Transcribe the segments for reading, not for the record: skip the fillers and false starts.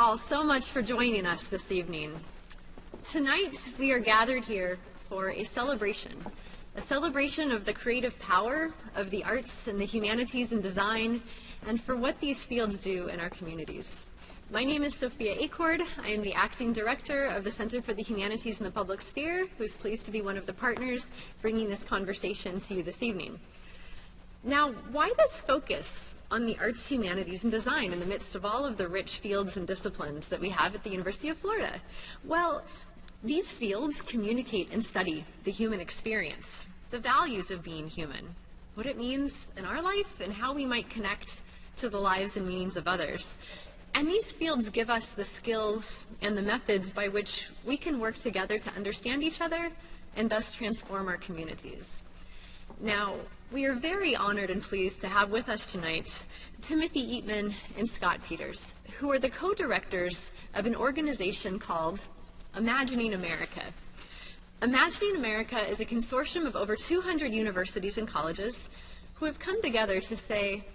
all so much for joining us this evening. Tonight, we are gathered here for a celebration of the creative power of the arts and the humanities and design, and for what these fields do in our communities. My name is Sophia Acord. I am the acting director of the Center for the Humanities in the Public Sphere, who's pleased to be one of the partners bringing this conversation to you this evening. Now, why this focus on the arts, humanities, and design in the midst of all of the rich fields and disciplines that we have at the University of Florida? Well, these fields communicate and study the human experience, the values of being human, what it means in our life, and how we might connect to the lives and meanings of others. And these fields give us the skills and the methods by which we can work together to understand each other and thus transform our communities. Now, we are very honored and pleased to have with us tonight Timothy Eatman and Scott Peters, who are the co-directors of an organization called Imagining America. Imagining America is a consortium of over 200 universities and colleges who have come together to say,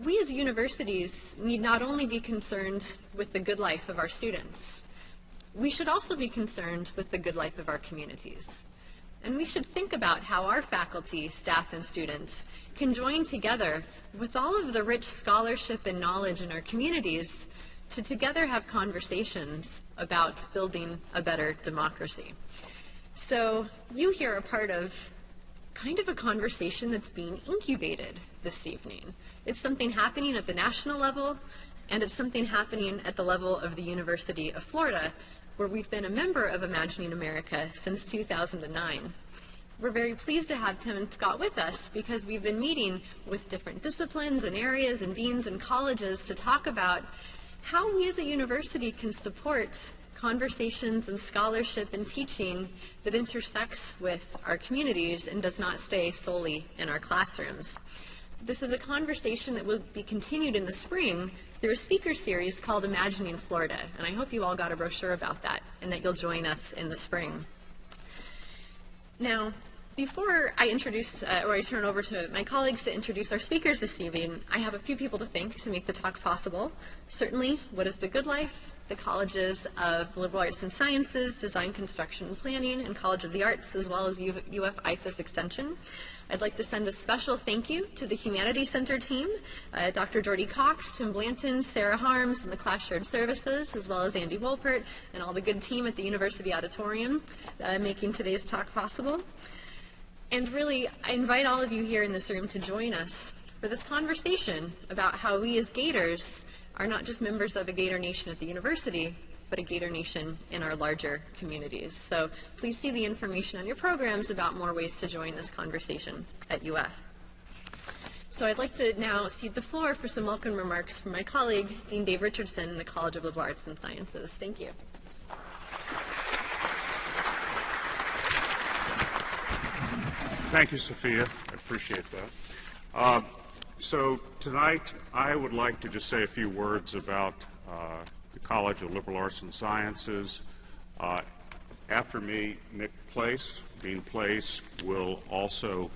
we as universities need not only be concerned with the good life of our students, we should also be concerned with the good life of our communities. And we should think about how our faculty, staff, and students can join together with all of the rich scholarship and knowledge in our communities to together have conversations about building a better democracy. So you here are part of kind of a conversation that's being incubated this evening. It's something happening at the national level, and it's something happening at the level of the University of Florida, where we've been a member of Imagining America since 2009. We're very pleased to have Tim and Scott with us because we've been meeting with different disciplines and areas and deans and colleges to talk about how we as a university can support conversations and scholarship and teaching that intersects with our communities and does not stay solely in our classrooms. This is a conversation that will be continued in the spring through a speaker series called Imagining Florida, and I hope you all got a brochure about that and that you'll join us in the spring. Now, before I introduce, or I turn over to my colleagues to introduce our speakers this evening, I have a few people to thank to make the talk possible. Certainly, What is the Good Life? The colleges of Liberal Arts and Sciences, Design, Construction, and Planning, and College of the Arts, as well as UF IFAS Extension. I'd like to send a special thank you to the Humanities Center team, Dr. Jordy Cox, Tim Blanton, Sarah Harms, and the Class Shared Services, as well as Andy Wolpert, and all the good team at the University Auditorium making today's talk possible. And really, I invite all of you here in this room to join us for this conversation about how we as Gators are not just members of a Gator Nation at the university, but a Gator Nation in our larger communities. So please see the information on your programs about more ways to join this conversation at UF. So I'd like to now cede the floor for some welcome remarks from my colleague, Dean Dave Richardson in the College of Liberal Arts and Sciences. Thank you. Thank you, Sophia. I appreciate that. So tonight, I would like to just say a few words about the College of Liberal Arts and Sciences. After me, Nick Place, Dean Place, will also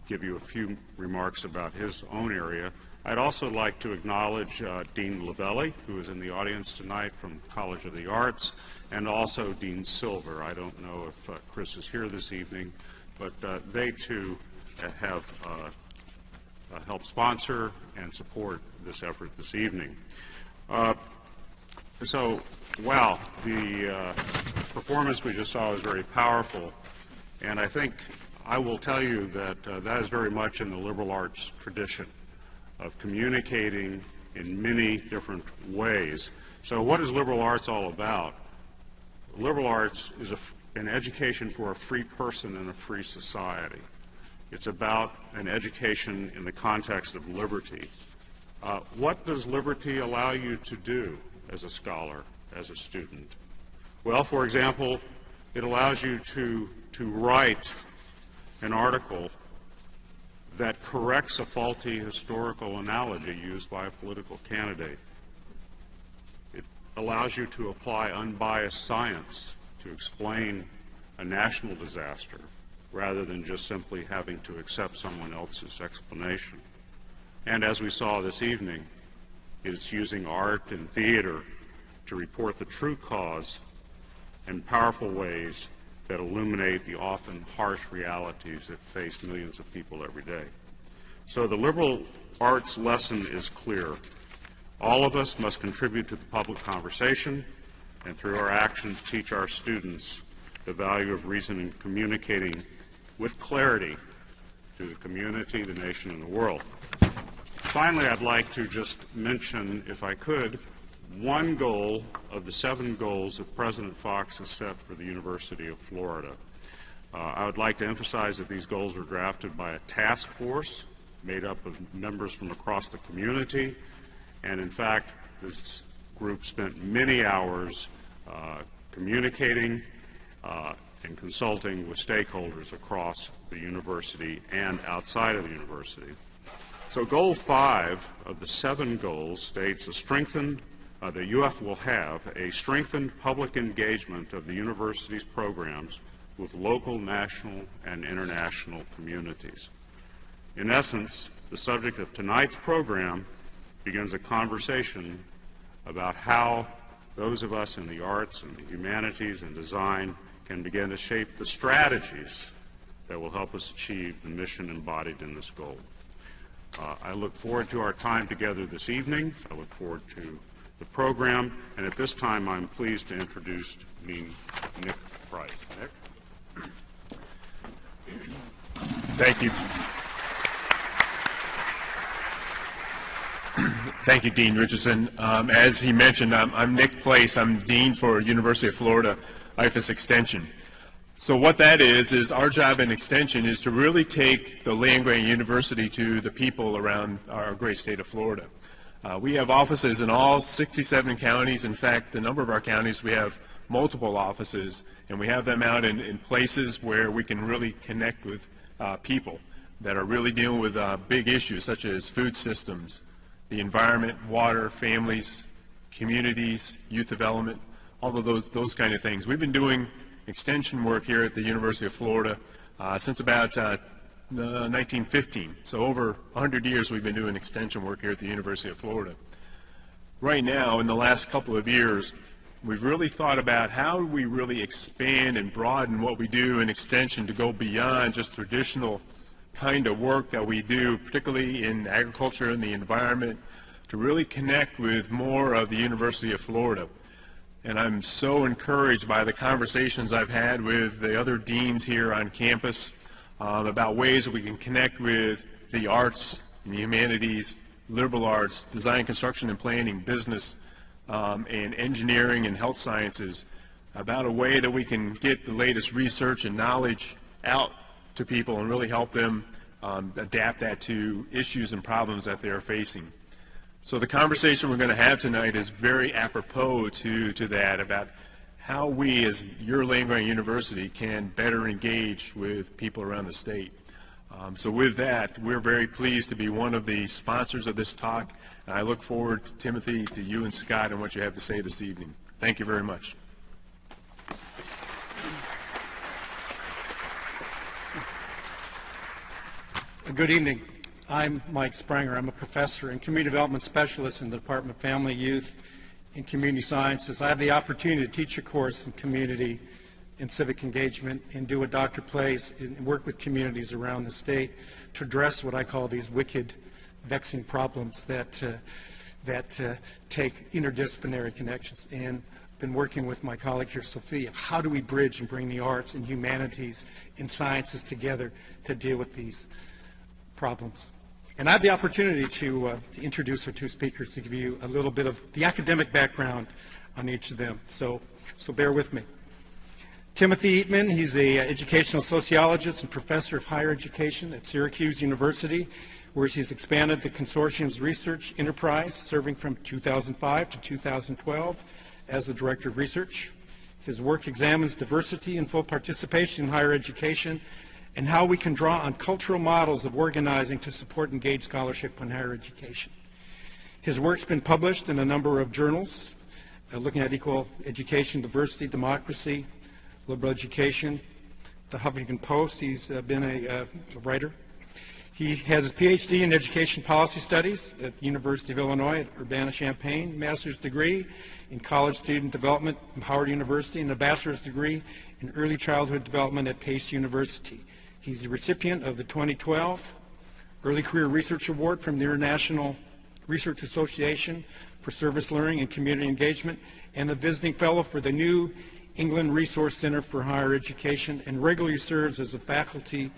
give you a few remarks about his own area. I'd also like to acknowledge Dean Lavelli, who is in the audience tonight from College of the Arts, and also Dean Silver. I don't know if Chris is here this evening, but they too have helped sponsor and support this effort this evening. So, wow, the performance we just saw was very powerful, and I think I will tell you that that is very much in the liberal arts tradition of communicating in many different ways. So what is liberal arts all about? Liberal arts is an education for a free person in a free society. It's about an education in the context of liberty. What does liberty allow you to do as a scholar, as a student? Well, for example, it allows you to write an article that corrects a faulty historical analogy used by a political candidate. It allows you to apply unbiased science to explain a national disaster rather than just simply having to accept someone else's explanation. And as we saw this evening, it's using art and theater to report the true cause in powerful ways that illuminate the often harsh realities that face millions of people every day. So the liberal arts lesson is clear. All of us must contribute to the public conversation and through our actions teach our students the value of reason in communicating with clarity to the community, the nation, and the world. Finally, I'd like to just mention, if I could, one goal of the 7 goals that President Fox has set for the University of Florida. I would like to emphasize that these goals were drafted by a task force made up of members from across the community, and in fact, this group spent many hours communicating and consulting with stakeholders across the university and outside of the university. So Goal 5 of the 7 goals states that UF will have a strengthened public engagement of the university's programs with local, national, and international communities. In essence, the subject of tonight's program begins a conversation about how those of us in the arts and the humanities and design can begin to shape the strategies that will help us achieve the mission embodied in this goal. I look forward to our time together this evening. I look forward to the program, and at this time I'm pleased to introduce Nick Price. Nick? Thank you. Thank you, Dean Richardson. As he mentioned, I'm Nick Place. I'm Dean for University of Florida IFAS Extension. So what that is our job in Extension is to really take the land-grant university to the people around our great state of Florida. We have offices in all 67 counties. In fact, a number of our counties, we have multiple offices, and we have them out in places where we can really connect with people that are really dealing with big issues such as food systems, the environment, water, families, communities, youth development, all of those kind of things. We've been doing extension work here at the University of Florida since about 1915. So over 100 years we've been doing extension work here at the University of Florida. Right now, in the last couple of years, we've really thought about how do we really expand and broaden what we do in extension to go beyond just traditional kind of work that we do, particularly in agriculture and the environment, to really connect with more of the University of Florida. And I'm so encouraged by the conversations I've had with the other deans here on campus about ways that we can connect with the arts and the humanities, liberal arts, design, construction, and planning, business, and engineering and health sciences, about a way that we can get the latest research and knowledge out to people and really help them adapt that to issues and problems that they are facing. So the conversation we're going to have tonight is very apropos to that, about how we as your land-grant university can better engage with people around the state. So with that, we're very pleased to be one of the sponsors of this talk, and I look forward, to Timothy, to you and Scott, and what you have to say this evening. Thank you very much. Good evening. I'm Mike Spranger. I'm a professor and community development specialist in the Department of Family, Youth, and Community Sciences. I have the opportunity to teach a course in community and civic engagement and do what Dr. Place and work with communities around the state to address what I call these wicked, vexing problems that take interdisciplinary connections. And I've been working with my colleague here, Sophia, how do we bridge and bring the arts and humanities and sciences together to deal with these problems. And I have the opportunity to introduce our 2 speakers to give you a little bit of the academic background on each of them. So bear with me. Timothy Eatman, he's an educational sociologist and professor of higher education at Syracuse University, where he's expanded the consortium's research enterprise, serving from 2005 to 2012 as the director of research. His work examines diversity and full participation in higher education and how we can draw on cultural models of organizing to support engaged scholarship on higher education. His work's been published in a number of journals, looking at equal education, diversity, democracy, liberal education, the Huffington Post. He's been a writer. He has a PhD in Education Policy Studies at the University of Illinois at Urbana-Champaign, master's degree in College Student Development from Howard University, and a bachelor's degree in Early Childhood Development at Pace University. He's the recipient of the 2012 Early Career Research Award from the International Research Association for Service Learning and Community Engagement, and a visiting fellow for the New England Resource Center for Higher Education, and regularly serves as a faculty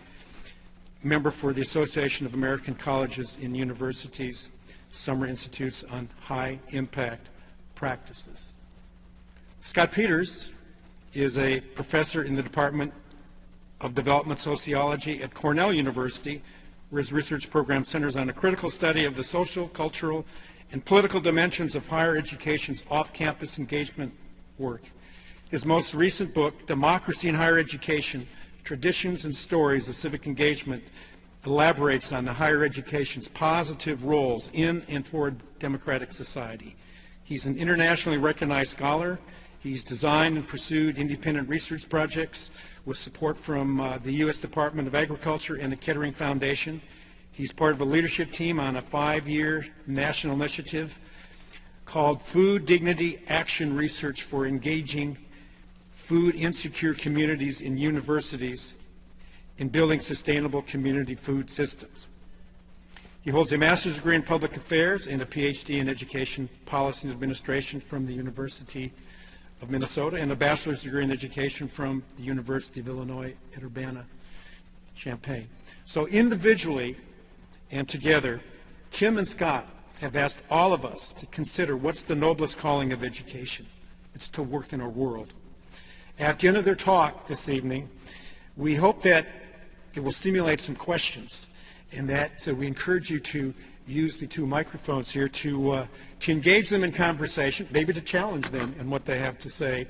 member for the Association of American Colleges and Universities Summer Institutes on High Impact Practices. Scott Peters is a professor in the Department of Development Sociology at Cornell University, where his research program centers on a critical study of the social, cultural, and political dimensions of higher education's off-campus engagement work. His most recent book, Democracy in Higher Education, Traditions and Stories of Civic Engagement, elaborates on the higher education's positive roles in and for a democratic society. He's an internationally recognized scholar. He's designed and pursued independent research projects with support from the U.S. Department of Agriculture and the Kettering Foundation. He's part of a leadership team on a 5-year national initiative called Food Dignity Action Research for Engaging Food Insecure Communities in Universities in Building Sustainable Community Food Systems. He holds a master's degree in public affairs and a PhD in education policy and administration from the University of Minnesota, and a bachelor's degree in education from the University of Illinois at Urbana-Champaign. So individually and together, Tim and Scott have asked all of us to consider what's the noblest calling of education. It's to work in our world. At the end of their talk this evening, we hope that it will stimulate some questions, and that we encourage you to use the 2 microphones here to engage them in conversation, maybe to challenge them in what they have to say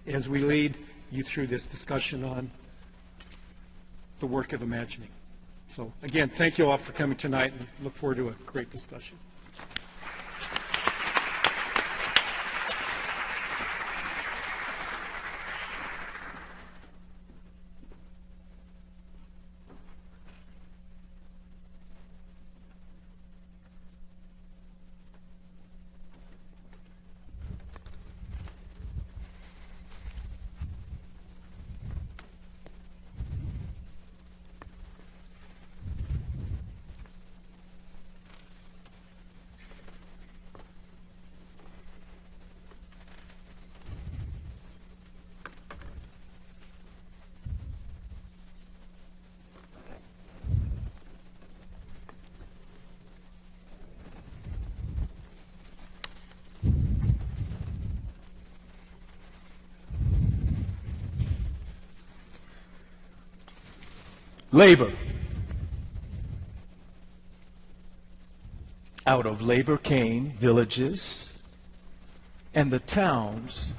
as we lead you through this discussion on the work of imagining. So again, thank you all for coming tonight, and look forward to a great discussion. Labor. Out of labor came villages and the towns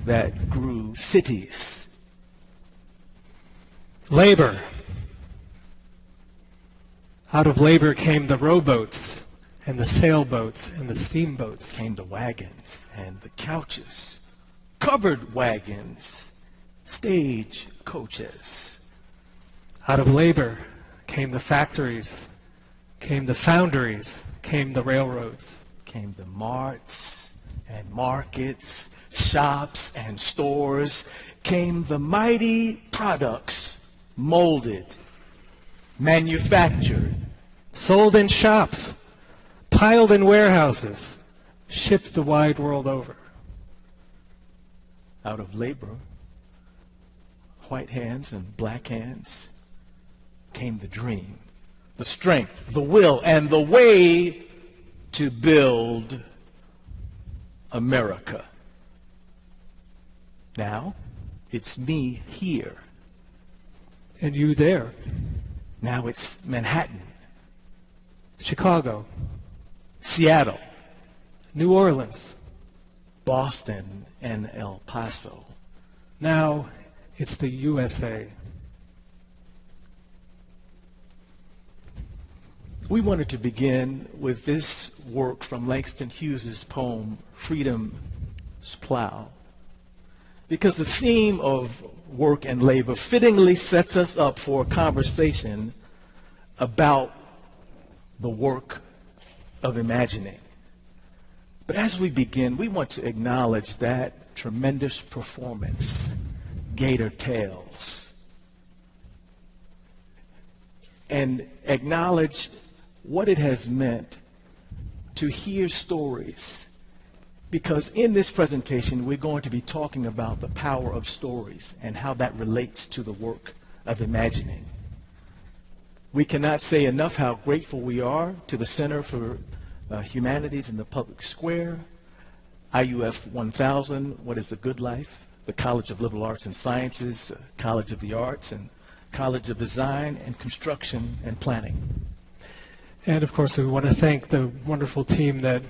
that grew cities. Labor. Out of labor came the rowboats and the sailboats and the steamboats. Came the wagons and the couches, covered wagons, stage coaches. Out of labor came the factories, came the foundries, came the railroads. Came the marts and markets, shops and stores. Came the mighty products, molded, manufactured, sold in shops, piled in warehouses, shipped the wide world over. Out of labor, white hands and black hands, came the dream, the strength, the will, and the way to build America. Now, it's me here. And you there. Now it's Manhattan, Chicago, Seattle, New Orleans. Boston, and El Paso. Now it's the USA. We wanted to begin with this work from Langston Hughes' poem, Freedom's Plow, because the theme of work and labor fittingly sets us up for a conversation about the work of imagining. But as we begin, we want to acknowledge that tremendous performance, Gator Tales, and acknowledge what it has meant to hear stories. Because in this presentation, we're going to be talking about the power of stories and how that relates to the work of imagining. We cannot say enough how grateful we are to the Center for Humanities in the Public Square, IUF 1000, What is the Good Life, the College of Liberal Arts and Sciences, College of the Arts, and College of Design and Construction and Planning. And of course, we want to thank the wonderful team that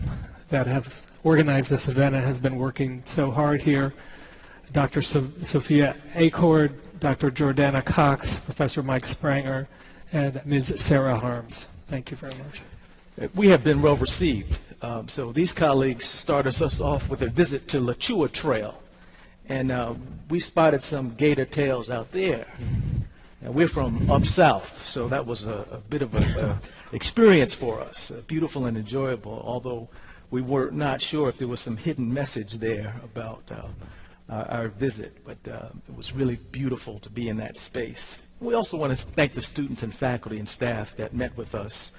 have organized this event and has been working so hard here. Dr. Sophia Acord, Dr. Jordana Cox, Professor Mike Spranger, and Ms. Sarah Harms. Thank you very much. We have been well received. So these colleagues started us off with a visit to Lachua Trail. And we spotted some gator tails out there. And we're from up south, so that was a bit of an experience for us, beautiful and enjoyable, although we were not sure if there was some hidden message there about our visit. But it was really beautiful to be in that space. We also want to thank the students and faculty and staff that met with us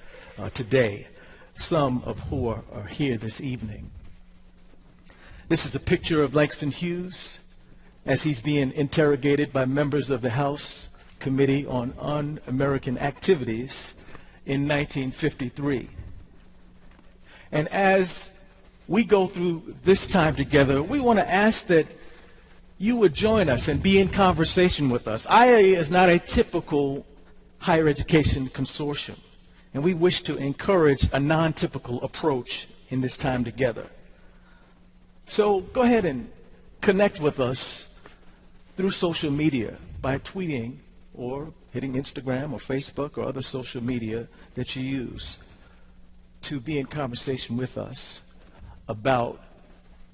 today, some of who are here this evening. This is a picture of Langston Hughes as he's being interrogated by members of the House Committee on Un-American Activities in 1953. And as we go through this time together, we want to ask that you would join us and be in conversation with us. IAA is not a typical higher education consortium, and we wish to encourage a non-typical approach in this time together. So go ahead and connect with us through social media by tweeting or hitting Instagram or Facebook or other social media that you use to be in conversation with us about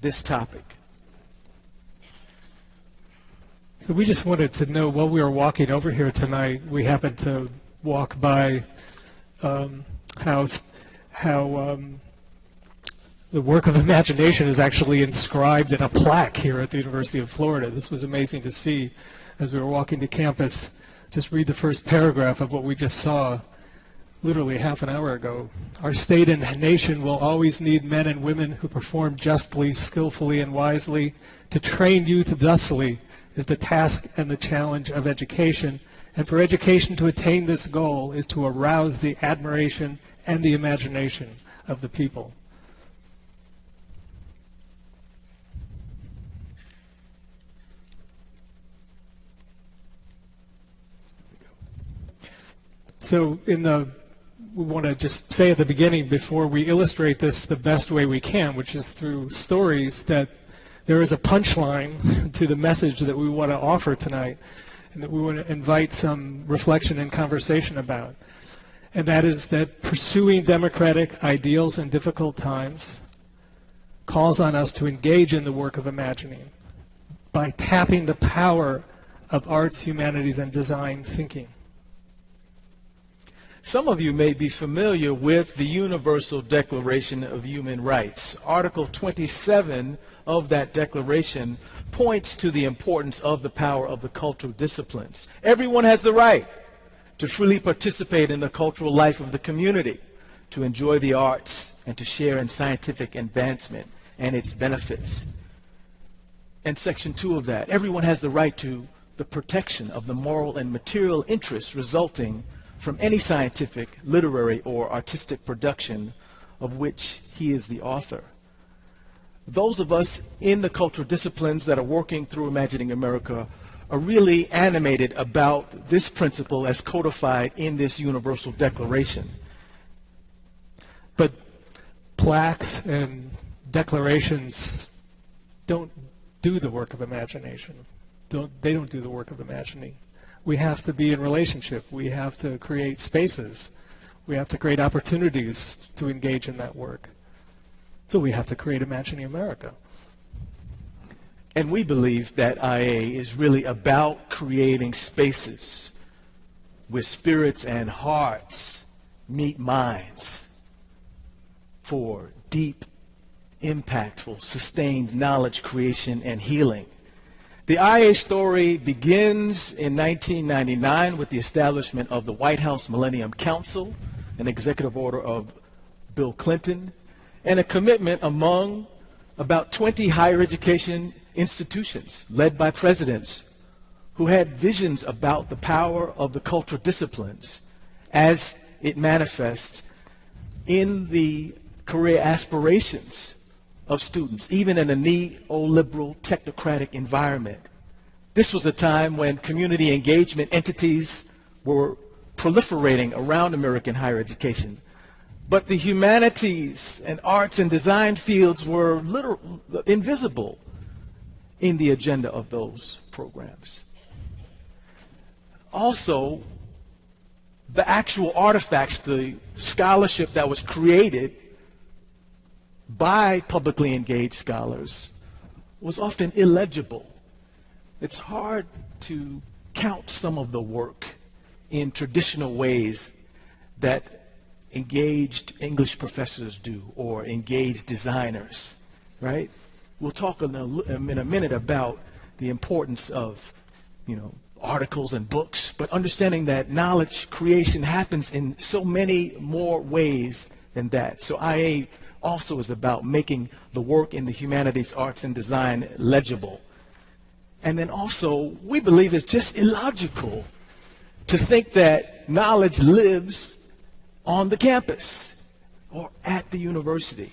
this topic. So we just wanted to know, while we were walking over here tonight, we happened to walk by how the work of imagination is actually inscribed in a plaque here at the University of Florida. This was amazing to see as we were walking to campus. Just read the first paragraph of what we just saw literally half an hour ago. Our state and nation will always need men and women who perform justly, skillfully, and wisely. To train youth thusly is the task and the challenge of education. And for education to attain this goal is to arouse the admiration and the imagination of the people. So we want to just say at the beginning, before we illustrate this the best way we can, which is through stories, that there is a punchline to the message that we want to offer tonight and that we want to invite some reflection and conversation about. And that is that pursuing democratic ideals in difficult times calls on us to engage in the work of imagining by tapping the power of arts, humanities, and design thinking. Some of you may be familiar with the Universal Declaration of Human Rights. Article 27 of that declaration points to the importance of the power of the cultural disciplines. Everyone has the right to freely participate in the cultural life of the community, to enjoy the arts, and to share in scientific advancement and its benefits. And Section 2 of that, everyone has the right to the protection of the moral and material interests resulting from any scientific, literary, or artistic production of which he is the author. Those of us in the cultural disciplines that are working through Imagining America are really animated about this principle as codified in this Universal Declaration. But plaques and declarations don't do the work of imagination. They don't do the work of imagining. We have to be in relationship. We have to create spaces. We have to create opportunities to engage in that work. So we have to create Imagining America. And we believe that IA is really about creating spaces where spirits and hearts meet minds for deep, impactful, sustained knowledge creation and healing. The IA story begins in 1999 with the establishment of the White House Millennium Council, an executive order of Bill Clinton, and a commitment among about 20 higher education institutions led by presidents who had visions about the power of the cultural disciplines as it manifests in the career aspirations of students, even in a neoliberal technocratic environment. This was a time when community engagement entities were proliferating around American higher education. But the humanities and arts and design fields were invisible in the agenda of those programs. Also, the actual artifacts, the scholarship that was created by publicly engaged scholars was often illegible. It's hard to count some of the work in traditional ways that engaged English professors do or engaged designers, right? We'll talk in a minute about the importance of, articles and books, but understanding that knowledge creation happens in so many more ways than that. So IA also is about making the work in the humanities, arts, and design legible. And then also, we believe it's just illogical to think that knowledge lives on the campus or at the university,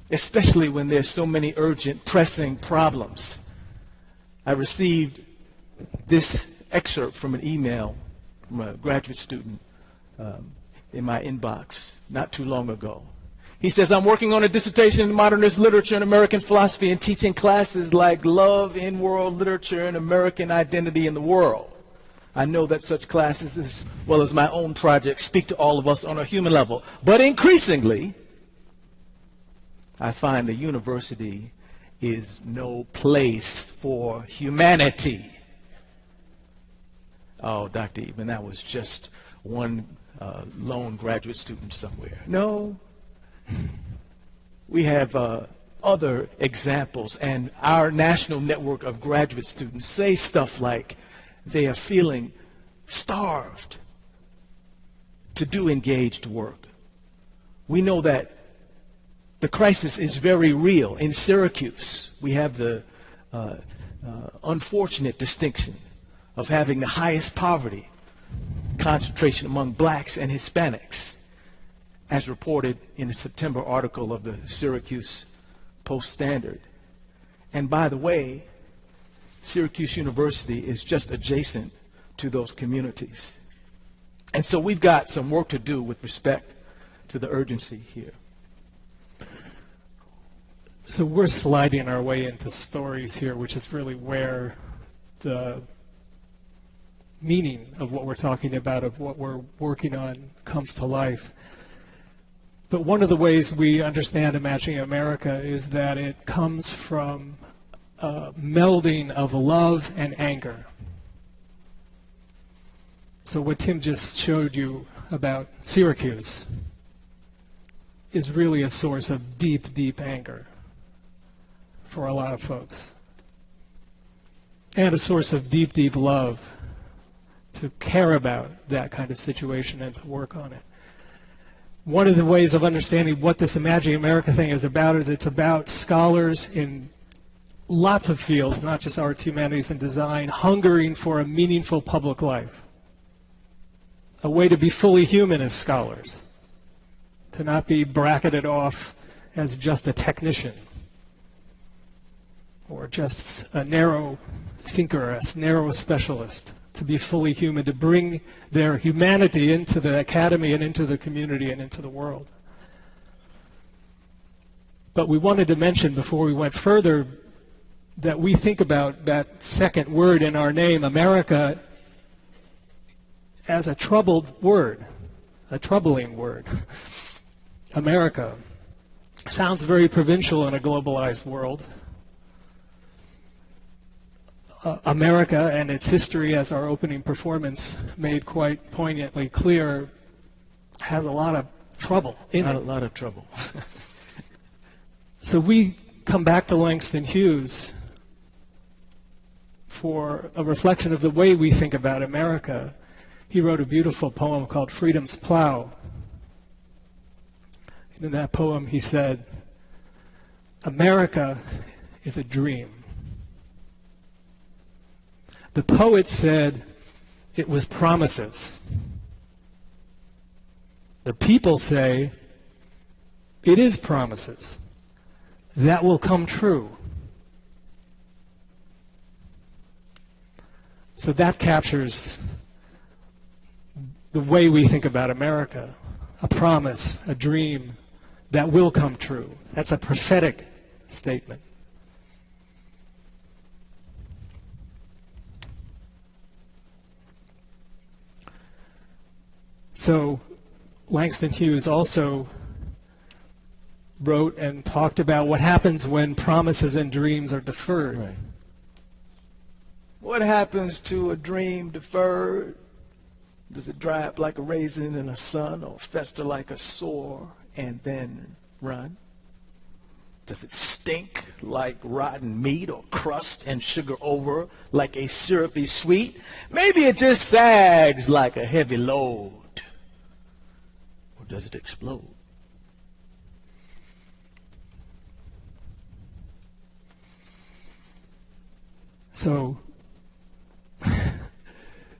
especially when there's so many urgent, pressing problems. I received this excerpt from an email from a graduate student in my inbox not too long ago. He says, I'm working on a dissertation in modernist literature and American philosophy and teaching classes like Love in World Literature and American Identity in the World. I know that such classes, as well as my own project, speak to all of us on a human level. But increasingly, I find the university is no place for humanity. Oh, Dr. Eatman, that was just one lone graduate student somewhere. No. We have other examples, and our national network of graduate students say stuff like they are feeling starved to do engaged work. We know that the crisis is very real. In Syracuse, we have the unfortunate distinction of having the highest poverty concentration among blacks and Hispanics, as reported in a September article of the Syracuse Post-Standard. And by the way, Syracuse University is just adjacent to those communities. And so we've got some work to do with respect to the urgency here. So we're sliding our way into stories here, which is really where the meaning of what we're talking about, of what we're working on, comes to life. But one of the ways we understand Imagining America is that it comes from a melding of love and anger. So what Tim just showed you about Syracuse is really a source of deep, deep anger for a lot of folks. And a source of deep, deep love to care about that kind of situation and to work on it. One of the ways of understanding what this Imagining America thing is about is it's about scholars in lots of fields, not just arts, humanities, and design, hungering for a meaningful public life. A way to be fully human as scholars. To not be bracketed off as just a technician. Or just a narrow thinker, a narrow specialist. To be fully human, to bring their humanity into the academy and into the community and into the world. But we wanted to mention before we went further that we think about that second word in our name, America, as a troubled word, a troubling word. America sounds very provincial in a globalized world. America and its history, as our opening performance made quite poignantly clear, has a lot of trouble in A it. lot of trouble. So we come back to Langston Hughes for a reflection of the way we think about America. He wrote a beautiful poem called Freedom's Plow. And in that poem he said, America is a dream. The poet said it was promises. The people say it is promises. That will come true. So that captures the way we think about America. A promise, a dream that will come true. That's a prophetic statement. So Langston Hughes also wrote and talked about what happens when promises and dreams are deferred. Right. What happens to a dream deferred? Does it dry up like a raisin in the sun or fester like a sore and then run? Does it stink like rotten meat or crust and sugar over like a syrupy sweet? Maybe it just sags like a heavy load. Or does it explode? So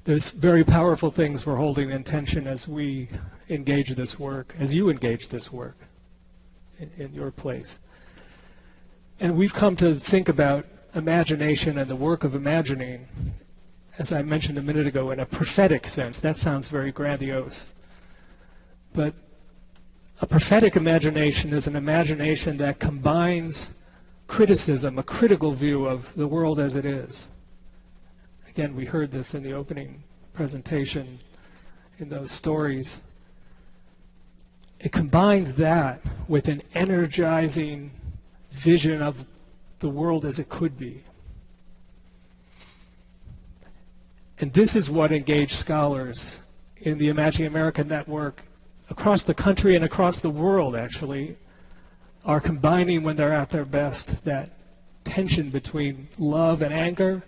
there's very powerful things we're holding in tension as we engage this work, as you engage this work in your place. And we've come to think about imagination and the work of imagining, as I mentioned a minute ago, in a prophetic sense. That sounds very grandiose. But a prophetic imagination is an imagination that combines criticism, a critical view of the world as it is. Again, we heard this in the opening presentation, in those stories. It combines that with an energizing vision of the world as it could be. And this is what engaged scholars in the Imagining America Network across the country and across the world actually are combining when they're at their best, that tension between love and anger,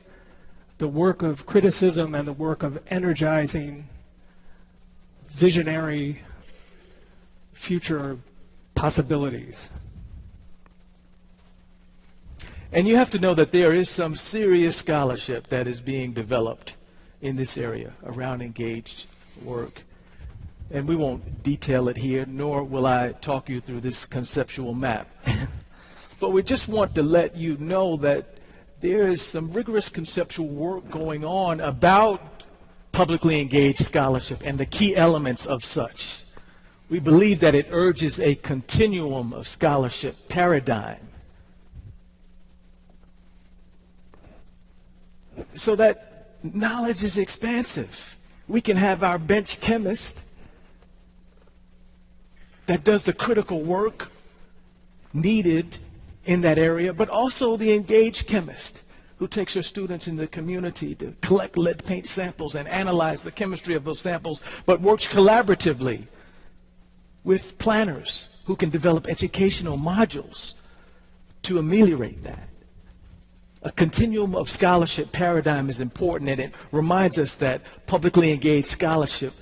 the work of criticism and the work of energizing, visionary future possibilities. And you have to know that there is some serious scholarship that is being developed in this area around engaged work. And we won't detail it here, nor will I talk you through this conceptual map. But we just want to let you know that there is some rigorous conceptual work going on about publicly engaged scholarship and the key elements of such. We believe that it urges a continuum of scholarship paradigm so that knowledge is expansive. We can have our bench chemist that does the critical work needed in that area, but also the engaged chemist who takes her students in the community to collect lead paint samples and analyze the chemistry of those samples, but works collaboratively with planners who can develop educational modules to ameliorate that. A continuum of scholarship paradigm is important, and it reminds us that publicly engaged scholarship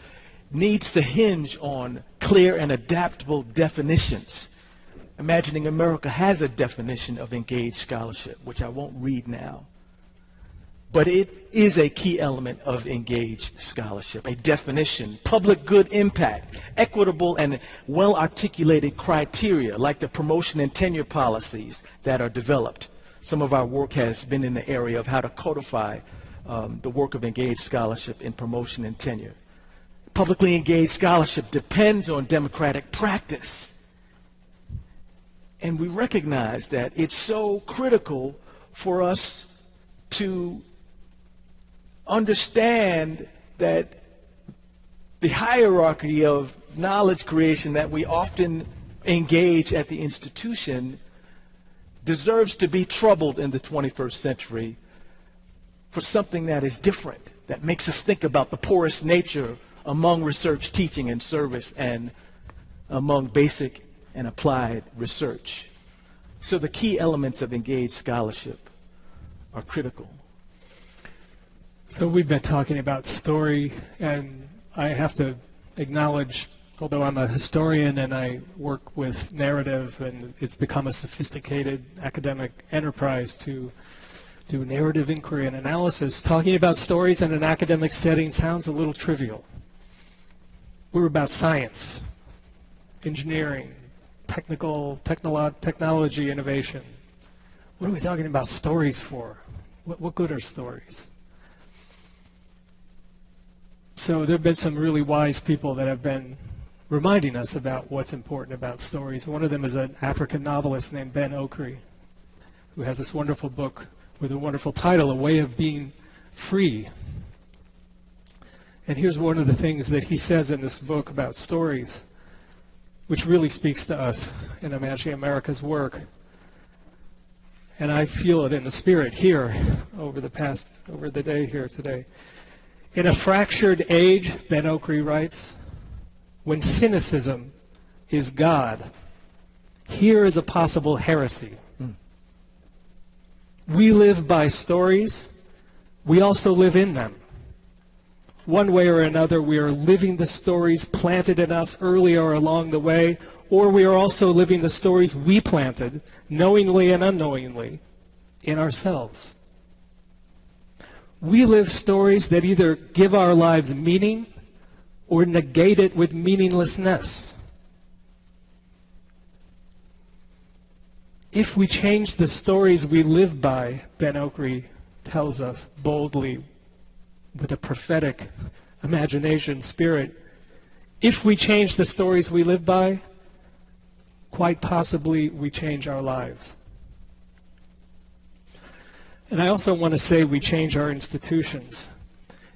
needs to hinge on clear and adaptable definitions. Imagining America has a definition of engaged scholarship, which I won't read now. But it is a key element of engaged scholarship, a definition, public good impact, equitable and well-articulated criteria like the promotion and tenure policies that are developed. Some of our work has been in the area of how to codify the work of engaged scholarship in promotion and tenure. Publicly engaged scholarship depends on democratic practice. And we recognize that it's so critical for us to understand that the hierarchy of knowledge creation that we often engage at the institution deserves to be troubled in the 21st century for something that is different, that makes us think about the porous nature among research, teaching, and service, and among basic and applied research. So the key elements of engaged scholarship are critical. So we've been talking about story, and I have to acknowledge, although I'm a historian and I work with narrative, and it's become a sophisticated academic enterprise to do narrative inquiry and analysis, talking about stories in an academic setting sounds a little trivial. We're about science, engineering, technology, innovation. What are we talking about stories for? What good are stories? So there have been some really wise people that have been reminding us about what's important about stories. One of them is an African novelist named Ben Okri, who has this wonderful book with a wonderful title, A Way of Being Free. And here's one of the things that he says in this book about stories, which really speaks to us in Imagining America's work. And I feel it in the spirit here over the day here today. In a fractured age, Ben Okri writes, when cynicism is God, here is a possible heresy. We live by stories. We also live in them. One way or another, we are living the stories planted in us early or along the way, or we are also living the stories we planted, knowingly and unknowingly, in ourselves. We live stories that either give our lives meaning or negate it with meaninglessness. If we change the stories we live by, Ben Okri tells us boldly, with a prophetic imagination spirit, if we change the stories we live by, quite possibly we change our lives. And I also want to say we change our institutions.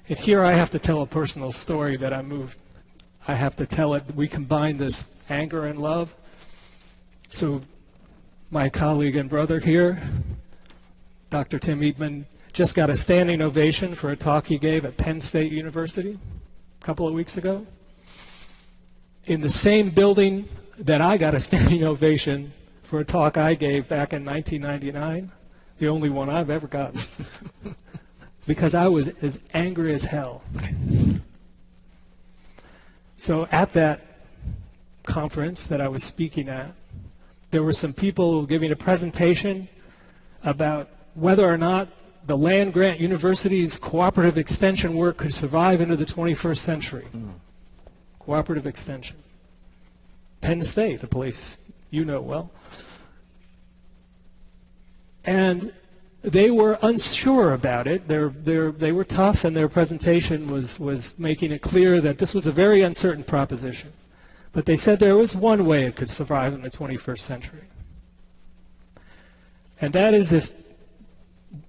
And here I have to tell a personal story that I moved. I have to tell it. We combine this anger and love. So my colleague and brother here, Dr. Tim Eatman, just got a standing ovation for a talk he gave at Penn State University a couple of weeks ago. In the same building that I got a standing ovation for a talk I gave back in 1999, the only one I've ever gotten, because I was as angry as hell. So at that conference that I was speaking at, there were some people giving a presentation about whether or not the land-grant university's cooperative extension work could survive into the 21st century. Cooperative extension. Penn State, a place you know well. And they were unsure about it. They were tough, and their presentation was making it clear that this was a very uncertain proposition. But they said there was one way it could survive in the 21st century. And that is if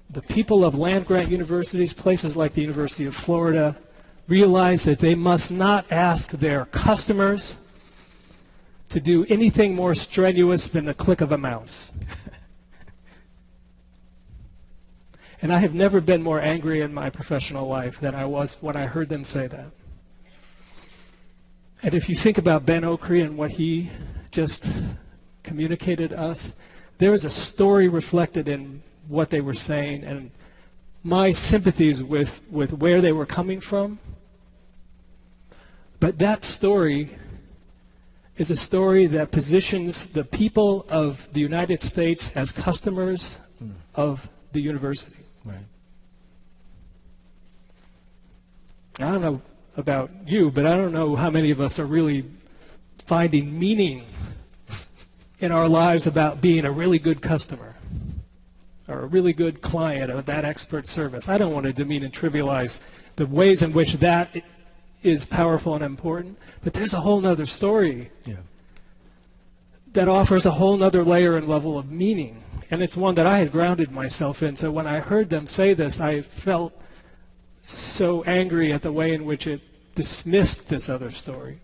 the people of land-grant universities, places like the University of Florida, realize that they must not ask their customers to do anything more strenuous than the click of a mouse. And I have never been more angry in my professional life than I was when I heard them say that. And if you think about Ben Okri and what he just communicated to us, there is a story reflected in what they were saying, and my sympathies with where they were coming from. But that story is a story that positions the people of the United States as customers of the university. Right. I don't know about you, but I don't know how many of us are really finding meaning in our lives about being a really good customer or a really good client of that expert service. I don't want to demean and trivialize the ways in which that is powerful and important, but there's a whole other story that offers a whole other layer and level of meaning. And it's one that I had grounded myself in. So when I heard them say this, I felt so angry at the way in which it dismissed this other story.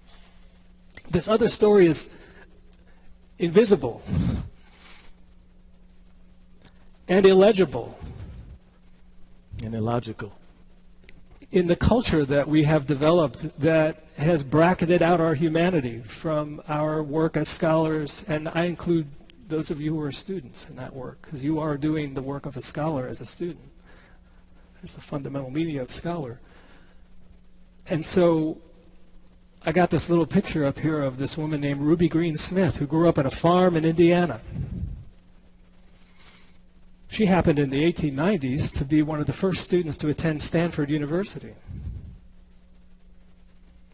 This other story is invisible and illegible and illogical. in the culture that we have developed that has bracketed out our humanity from our work as scholars, and I include those of you who are students in that work, because you are doing the work of a scholar as a student. That's the fundamental meaning of scholar. And so I got this little picture up here of this woman named Ruby Green Smith, who grew up on a farm in Indiana. She happened in the 1890s to be one of the first students to attend Stanford University.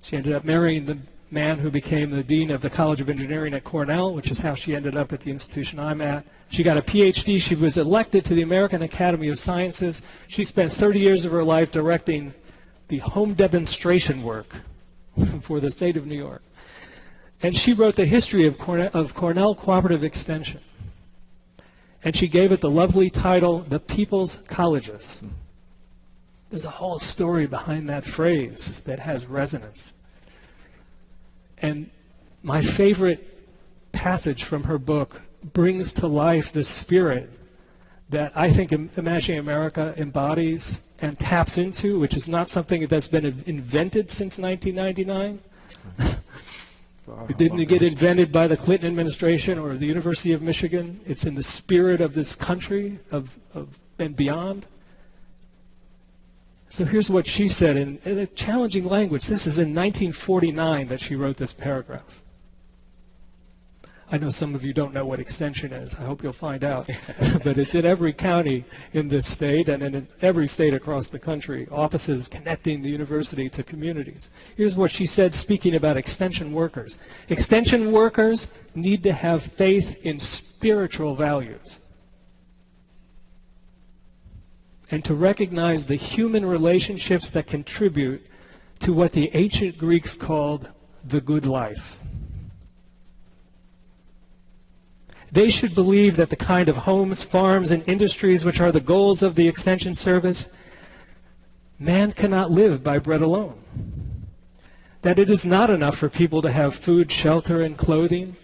She ended up marrying the man who became the dean of the College of Engineering at Cornell, which is how she ended up at the institution I'm at. She got a PhD. She was elected to the American Academy of Sciences. She spent 30 years of her life directing the home demonstration work for the state of New York. And she wrote the history of Cornell Cooperative Extension. And she gave it the lovely title, The People's Colleges. There's a whole story behind that phrase that has resonance. And my favorite passage from her book brings to life the spirit that I think Imagining America embodies and taps into, which is not something that's been invented since 1999. It didn't get invented by the Clinton administration or the University of Michigan. It's in the spirit of this country and beyond. So here's what she said in a challenging language. This is in 1949 that she wrote this paragraph. I know some of you don't know what extension is. I hope you'll find out. But it's in every county in this state and in every state across the country, offices connecting the university to communities. Here's what she said speaking about extension workers. Extension workers need to have faith in spiritual values and to recognize the human relationships that contribute to what the ancient Greeks called the good life. They should believe that the kind of homes, farms, and industries which are the goals of the Extension Service, man cannot live by bread alone. That it is not enough for people to have food, shelter, and clothing.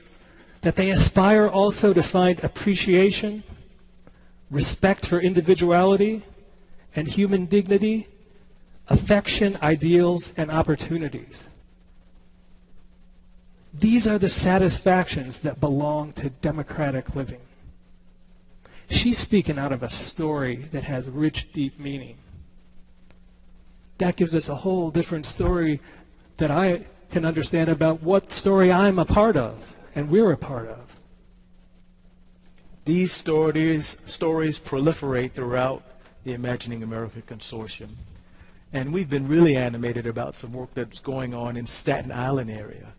That they aspire also to find appreciation, respect for individuality and human dignity, affection, ideals, and opportunities. These are the satisfactions that belong to democratic living. She's speaking out of a story that has rich, deep meaning. That gives us a whole different story that I can understand about what story I'm a part of and we're a part of. These stories proliferate throughout the Imagining America Consortium. And we've been really animated about some work that's going on in Staten Island area.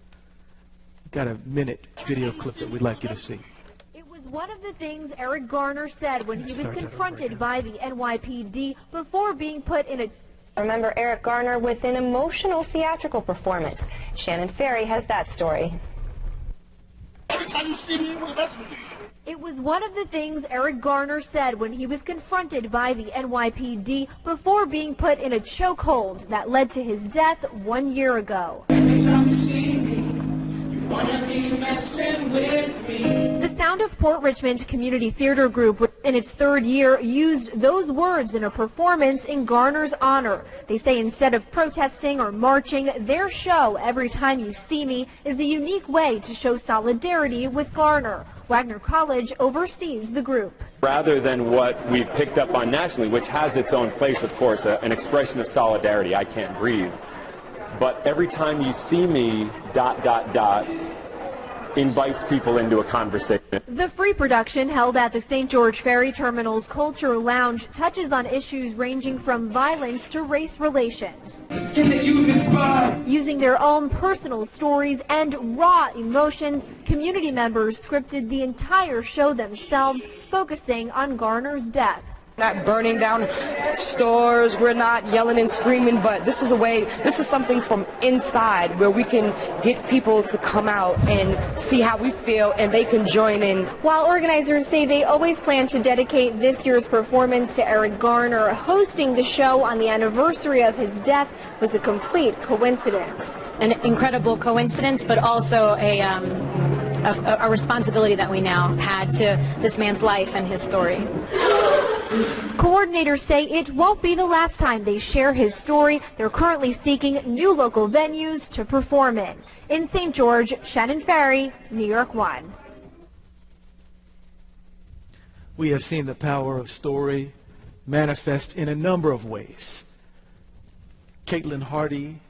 Got a minute video clip that we'd like you to see. It was one of the things Eric Garner said when he was confronted by the NYPD before being put in a... Remember Eric Garner with an emotional theatrical performance. Shannon Ferry has that story. It was one of the things Eric Garner said when he was confronted by the NYPD before being put in a chokehold that led to his death 1 year ago. The Sound of Port Richmond Community Theater Group, in its third year, used those words in a performance in Garner's honor. They say instead of protesting or marching, their show, Every Time You See Me, is a unique way to show solidarity with Garner. Wagner College oversees the group. Rather than what we've picked up on nationally, which has its own place, of course, an expression of solidarity, I can't breathe. But every time you see me, ... invites people into a conversation. The free production held at the St. George Ferry Terminal's Culture Lounge touches on issues ranging from violence to race relations. Using their own personal stories and raw emotions, community members scripted the entire show themselves, focusing on Garner's death. Not burning down stores, we're not yelling and screaming, but this is something from inside where we can get people to come out and see how we feel and they can join in. While organizers say they always plan to dedicate this year's performance to Eric Garner, hosting the show on the anniversary of his death was a complete coincidence. An incredible coincidence, but also a responsibility that we now had to this man's life and his story. Coordinators say it won't be the last time they share his story. They're currently seeking new local venues to perform in. In St. George, Shannon Ferry, New York 1. We have seen the power of story manifest in a number of ways. Caitlin Hardy,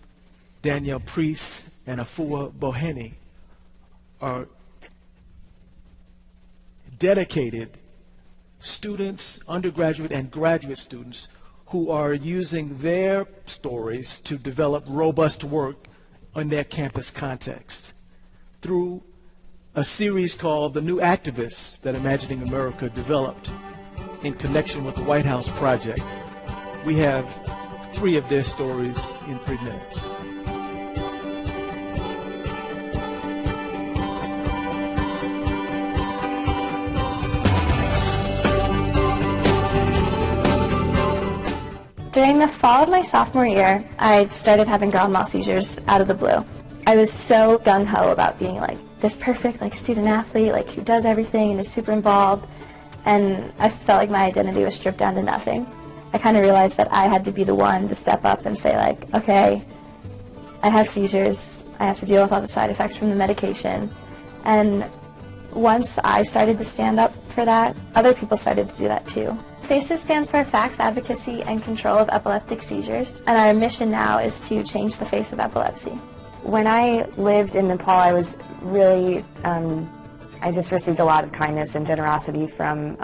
Danielle Priest, and Afua Boheni are dedicated students, undergraduate and graduate students, who are using their stories to develop robust work in their campus context through a series called The New Activists that Imagining America developed in connection with the White House Project. We have 3 of their stories in 3 minutes. During the fall of my sophomore year, I started having grand mal seizures out of the blue. I was so gung-ho about being like this perfect student athlete, who does everything and is super involved, and I felt like my identity was stripped down to nothing. I kind of realized that I had to be the one to step up and say okay, I have seizures, I have to deal with all the side effects from the medication. And once I started to stand up for that, other people started to do that too. FACES stands for Facts, Advocacy, and Control of Epileptic Seizures, and our mission now is to change the face of epilepsy. When I lived in Nepal, I was really, I just received a lot of kindness and generosity from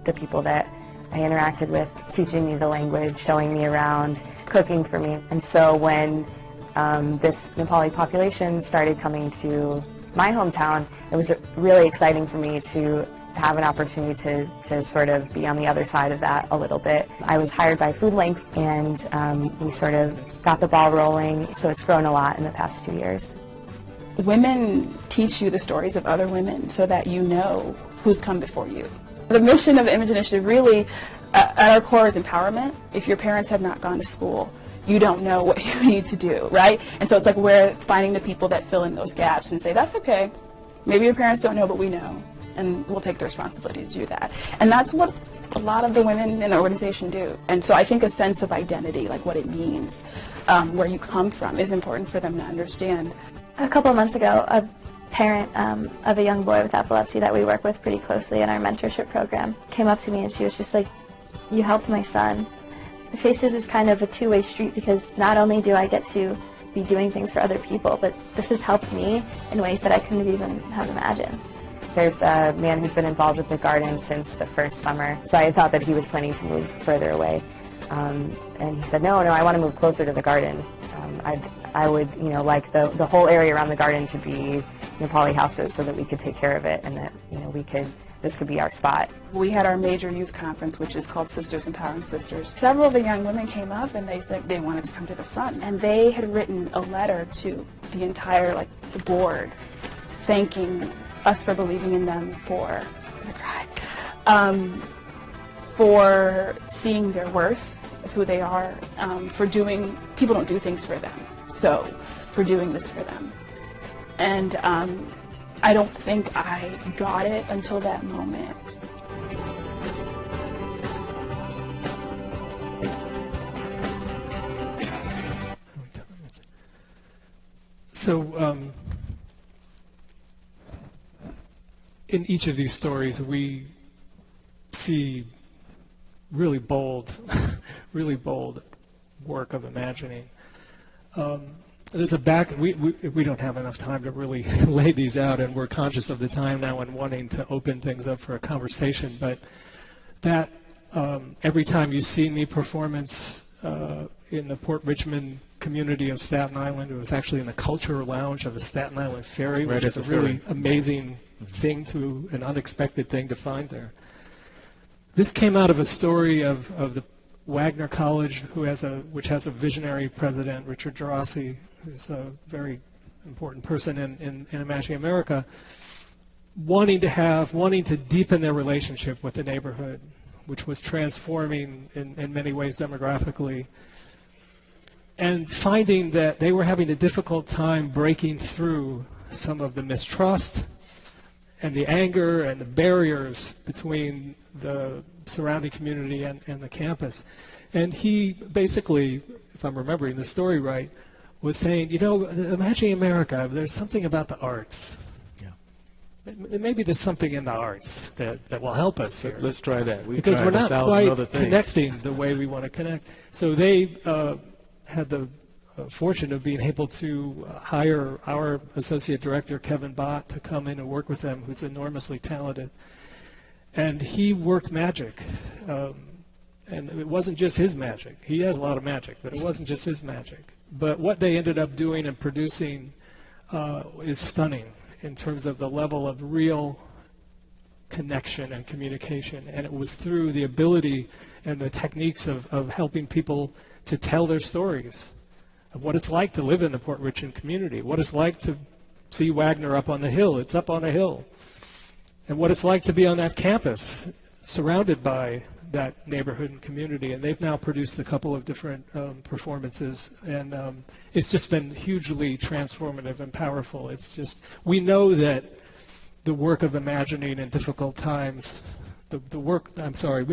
the people that I interacted with, teaching me the language, showing me around, cooking for me. And so when this Nepali population started coming to my hometown, it was really exciting for me to have an opportunity to sort of be on the other side of that a little bit. I was hired by FoodLink, and we sort of got the ball rolling, so it's grown a lot in the past 2 years. Women teach you the stories of other women so that you know who's come before you. The mission of the Image Initiative really, at our core, is empowerment. If your parents have not gone to school, you don't know what you need to do, right? And so it's we're finding the people that fill in those gaps and say, that's okay. Maybe your parents don't know, but we know. And we'll take the responsibility to do that. And that's what a lot of the women in the organization do. And so I think a sense of identity, what it means, where you come from, is important for them to understand. A couple months ago, a parent of a young boy with epilepsy that we work with pretty closely in our mentorship program came up to me, and she was just like, you helped my son. FACES is kind of a two-way street, because not only do I get to be doing things for other people, but this has helped me in ways that I couldn't even have imagined. There's a man who's been involved with the garden since the first summer, so I thought that he was planning to move further away. And he said, no, I want to move closer to the garden. I would, like the whole area around the garden to be Nepali houses so that we could take care of it, and that, this could be our spot. We had our major youth conference, which is called Sisters Empowering Sisters. Several of the young women came up, and they said they wanted to come to the front, and they had written a letter to the entire, the board, thanking us for believing in them, for seeing their worth of who they are, for doing, people don't do things for them, so for doing this for them. And I don't think I got it until that moment. So, in each of these stories, we see really bold, really bold work of imagining. There's we don't have enough time to really lay these out, and we're conscious of the time now and wanting to open things up for a conversation, but that every time you see me performance in the Port Richmond community of Staten Island, it was actually in the cultural lounge of the Staten Island Ferry, which is a really amazing thing, an unexpected thing to find there. This came out of a story of the Wagner College, which has a visionary president, Richard Gerasi, who's a very important person in Imagining America, wanting to deepen their relationship with the neighborhood, which was transforming in many ways demographically, and finding that they were having a difficult time breaking through some of the mistrust and the anger and the barriers between the surrounding community and the campus. And he basically, if I'm remembering the story right, was saying, imagining America, there's something about the arts. Maybe there's something in the arts that will help us here. Let's try that. Because we're not quite connecting the way we want to connect. So they had the fortune of being able to hire our associate director, Kevin Bott, to come in and work with them, who's enormously talented. And he worked magic. And it wasn't just his magic. He has a lot of magic, but it wasn't just his magic. But what they ended up doing and producing is stunning in terms of the level of real connection and communication. And it was through the ability and the techniques of helping people to tell their stories of what it's like to live in the Port Richmond community, what it's like to see Wagner up on the hill. It's up on a hill. And what it's like to be on that campus surrounded by that neighborhood and community. And they've now produced a couple of different performances, and it's just been hugely transformative and powerful. It's just, we know that the work of imagining in difficult times, we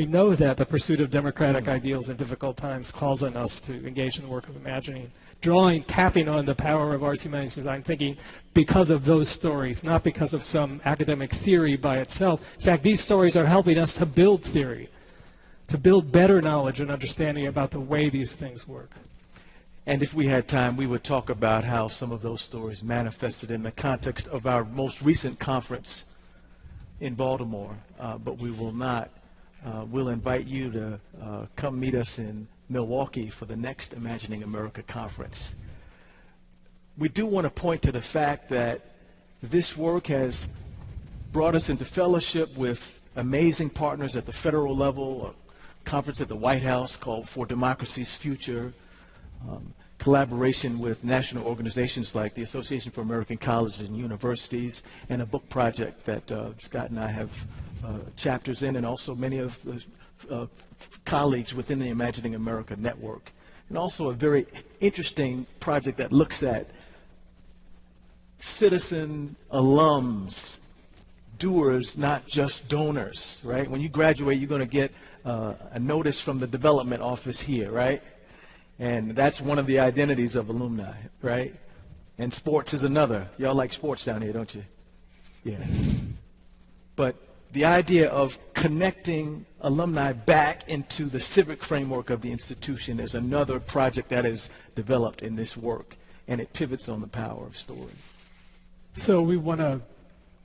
know that the pursuit of democratic ideals in difficult times calls on us to engage in the work of imagining, tapping on the power of arts, humanities, design thinking because of those stories, not because of some academic theory by itself. In fact, these stories are helping us to build theory, to build better knowledge and understanding about the way these things work. And if we had time, we would talk about how some of those stories manifested in the context of our most recent conference in Baltimore, but we will not. We'll invite you to come meet us in Milwaukee for the next Imagining America conference. We do want to point to the fact that this work has brought us into fellowship with amazing partners at the federal level, a conference at the White House called For Democracy's Future, collaboration with national organizations like the Association for American Colleges and Universities, and a book project that Scott and I have chapters in, and also many of the colleagues within the Imagining America network. And also a very interesting project that looks at citizen alums, doers, not just donors, right? When you graduate, you're going to get a notice from the development office here, right? And that's one of the identities of alumni, right? And sports is another. Y'all like sports down here, don't you? Yeah. But the idea of connecting alumni back into the civic framework of the institution is another project that is developed in this work, and it pivots on the power of story. So we want to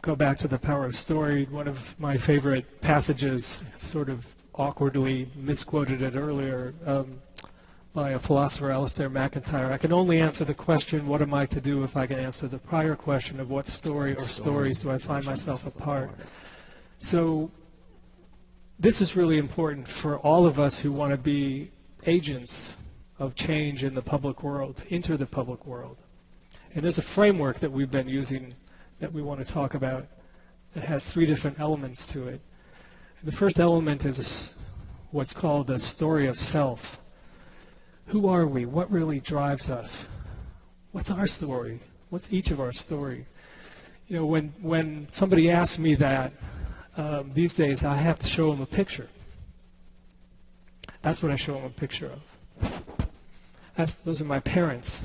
go back to the power of story. One of my favorite passages, sort of awkwardly misquoted it earlier, by a philosopher, Alistair McIntyre. I can only answer the question, what am I to do, if I can answer the prior question of what story or stories do I find myself a part. So this is really important for all of us who want to be agents of change in the public world, enter the public world. And there's a framework that we've been using that we want to talk about that has three different elements to it. And the first element is what's called the story of self. Who are we? What really drives us? What's our story? What's each of our story? You know, when somebody asks me that, these days I have to show them a picture. That's what I show them a picture of. Those are my parents.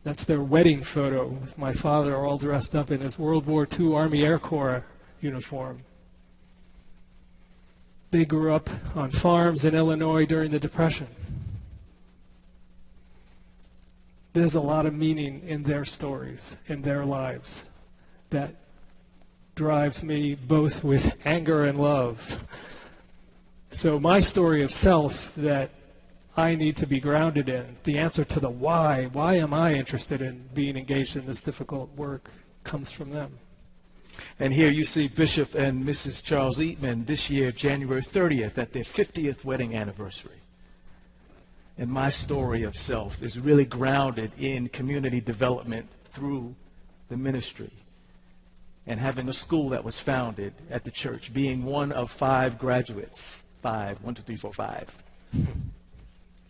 That's their wedding photo with my father all dressed up in his World War II Army Air Corps uniform. They grew up on farms in Illinois during the Depression. There's a lot of meaning in their stories, in their lives, that drives me both with anger and love. So my story of self that I need to be grounded in, the answer to the why am I interested in being engaged in this difficult work, comes from them. And here you see Bishop and Mrs. Charles Eatman this year, January 30th, at their 50th wedding anniversary. And my story of self is really grounded in community development through the ministry and having a school that was founded at the church, being one of 5 graduates, 5, 1, 2, 3, 4, 5,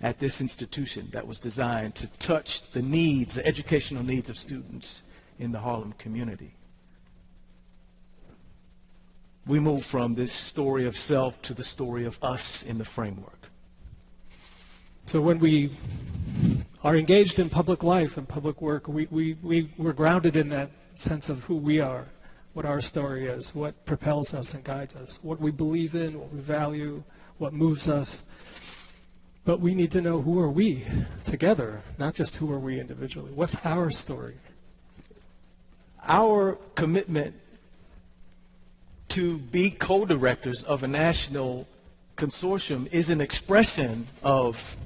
at this institution that was designed to touch the needs, the educational needs of students in the Harlem community. we move from this story of self to the story of us in the framework. So when we are engaged in public life and public work, we're grounded in that sense of who we are, what our story is, what propels us and guides us, what we believe in, what we value, what moves us. But we need to know, who are we together, not just who are we individually. What's our story? Our commitment to be co-directors of a national consortium is an expression of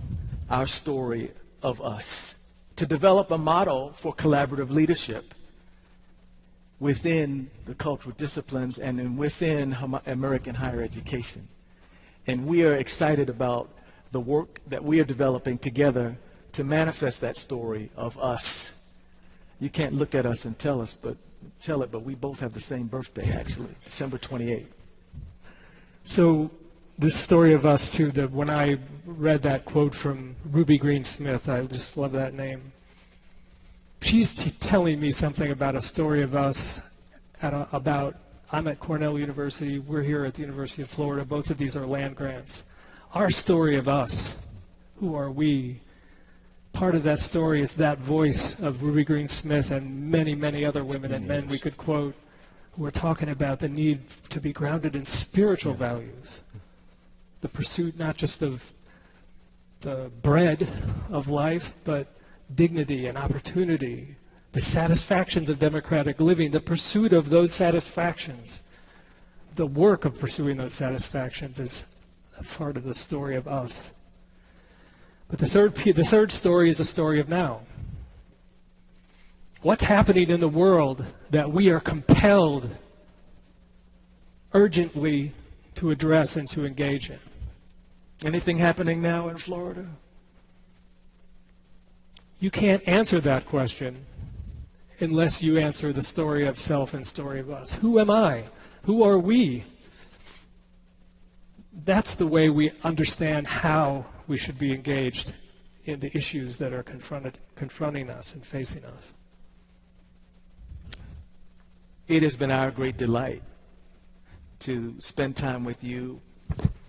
our story of us, to develop a model for collaborative leadership within the cultural disciplines and within American higher education. And we are excited about the work that we are developing together to manifest that story of us. You can't look at us and tell it, but we both have the same birthday, actually, December 28th. So this story of us, too, when I read that quote from Ruby Green Smith, I just love that name. She's telling me something about a story of us, I'm at Cornell University, we're here at the University of Florida, both of these are land grants. Our story of us, who are we? Part of that story is that voice of Ruby Green Smith and many, many other women and men we could quote who are talking about the need to be grounded in spiritual values. The pursuit not just of the bread of life, but dignity and opportunity, the satisfactions of democratic living, the pursuit of those satisfactions, the work of pursuing those satisfactions is a part of the story of us. But the third story is a story of now. What's happening in the world that we are compelled urgently to address and to engage in? Anything happening now in Florida? You can't answer that question unless you answer the story of self and story of us. Who am I? Who are we? That's the way we understand how we should be engaged in the issues that are confronting us and facing us. It has been our great delight to spend time with you,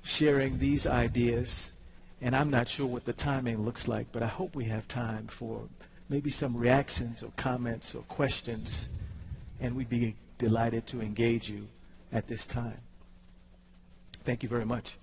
sharing these ideas. And I'm not sure what the timing looks like, but I hope we have time for maybe some reactions or comments or questions, and we'd be delighted to engage you at this time. Thank you very much.